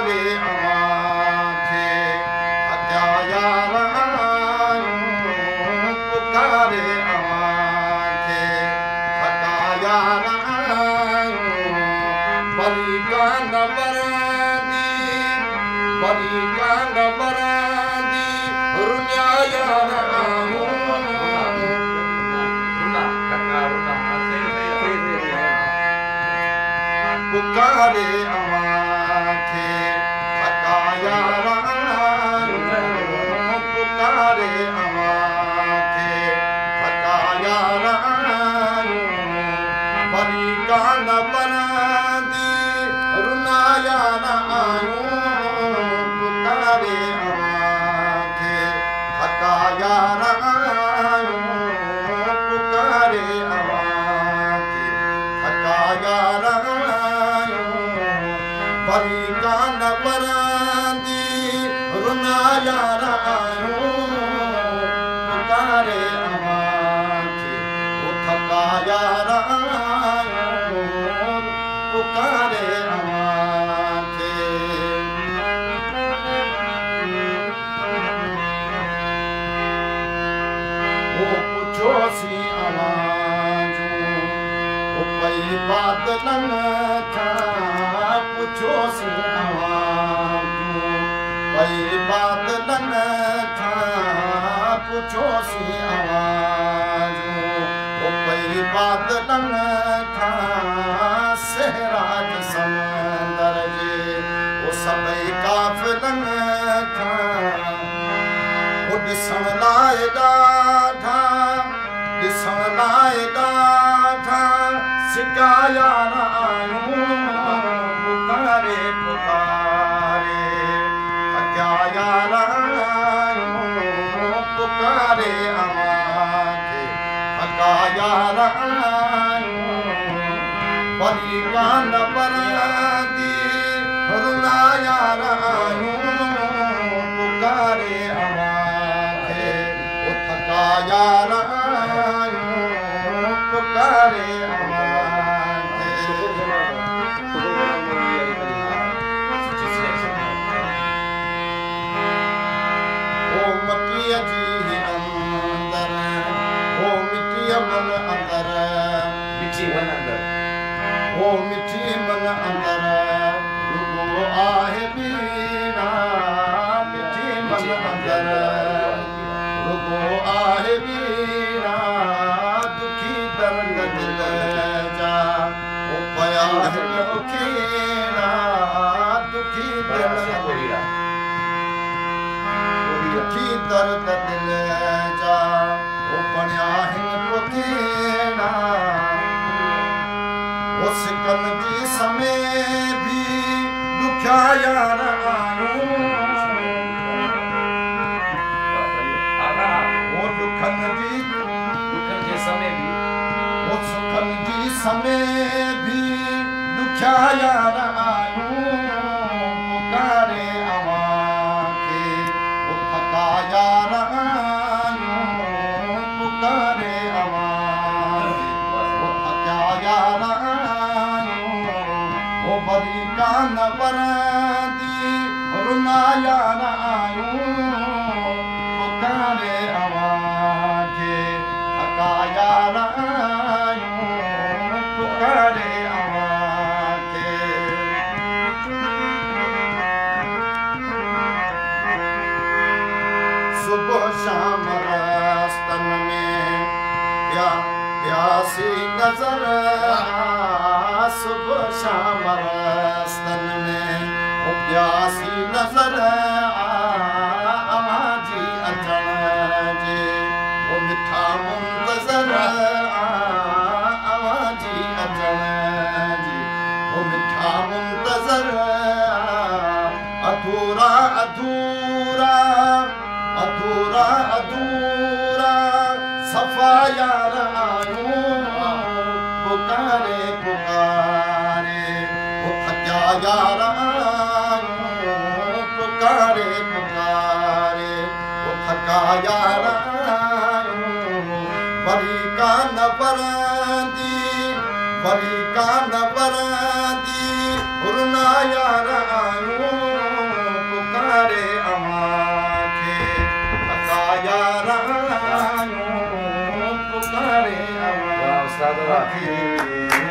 पुकारे अवांखे थकिया यार आयूं पुकारे अवांखे थका यार आयूं बरी कान बरंदी रुनिया यार आयूं पुकारे अवांखे थका यार आयूं पुकारे अवांखे थका यार आयूं बरी कान बरंदी रुना यार आयूं पुकारे अवांखे थका यार आयूं पुकारे अवांखे थका यार बरी कान बरंदी रुना यार आयूं पुकारे अवांखे थका यार आयूं पुकारे अवांखे पुछोसी अवांजूं पई बादलनि खां पुछोसी अवांजूं पई बादलनि खां पुछोसी अवांजूं पई बादलनि खां सहराज समंदर जे सभई काफ़िलनि खां ॾिसण लाइ ॾाढा सिका यार आयूं पुकारे पुकारे थकिया यार आयूं पुकारे अवांखे थका यार आयूं बरी कान बरंदी रुना यार आयूं पुकारे अवांखे थका यार आयूं पुकारे मिठी मन अंदर रुगो आहे बीना मिठी मन अंदर रुगो आहे बीना दुखी दर्द दिल जा पया खीना दुखी दर्द दिल जा पया खीना सिकन जी समय भी दुखिया यार आयूं वो दुखन जे समय भी वो सुखन जी समय भी दुखिया यार आयूं पुकारे अवांखे वो थका यार आयूं पुकारे अवांखे वो थका यार बरी कान बरंदी रुना यार आयूं पुकारे अवांखे थका यार आयूं पुकारे अवांखे सुबह शाम रास्तन में प्यासी नजर सुबह शाम रास्तन में प्यासी नजर अवांजी अचण जे वो मिठा मुंतज़र अवांजी अचण जी वो मिठा मुंतज़र अधूरा अधूरा अधूरा अधूरा सफ़ा यार आयूं पुकारे पुकारे वो थकिया यार आयूं पुकारे पुकारे वो थका यार आयूं बरी कान बरंदी बरी कान बरंदी रुना यार आयूं साधु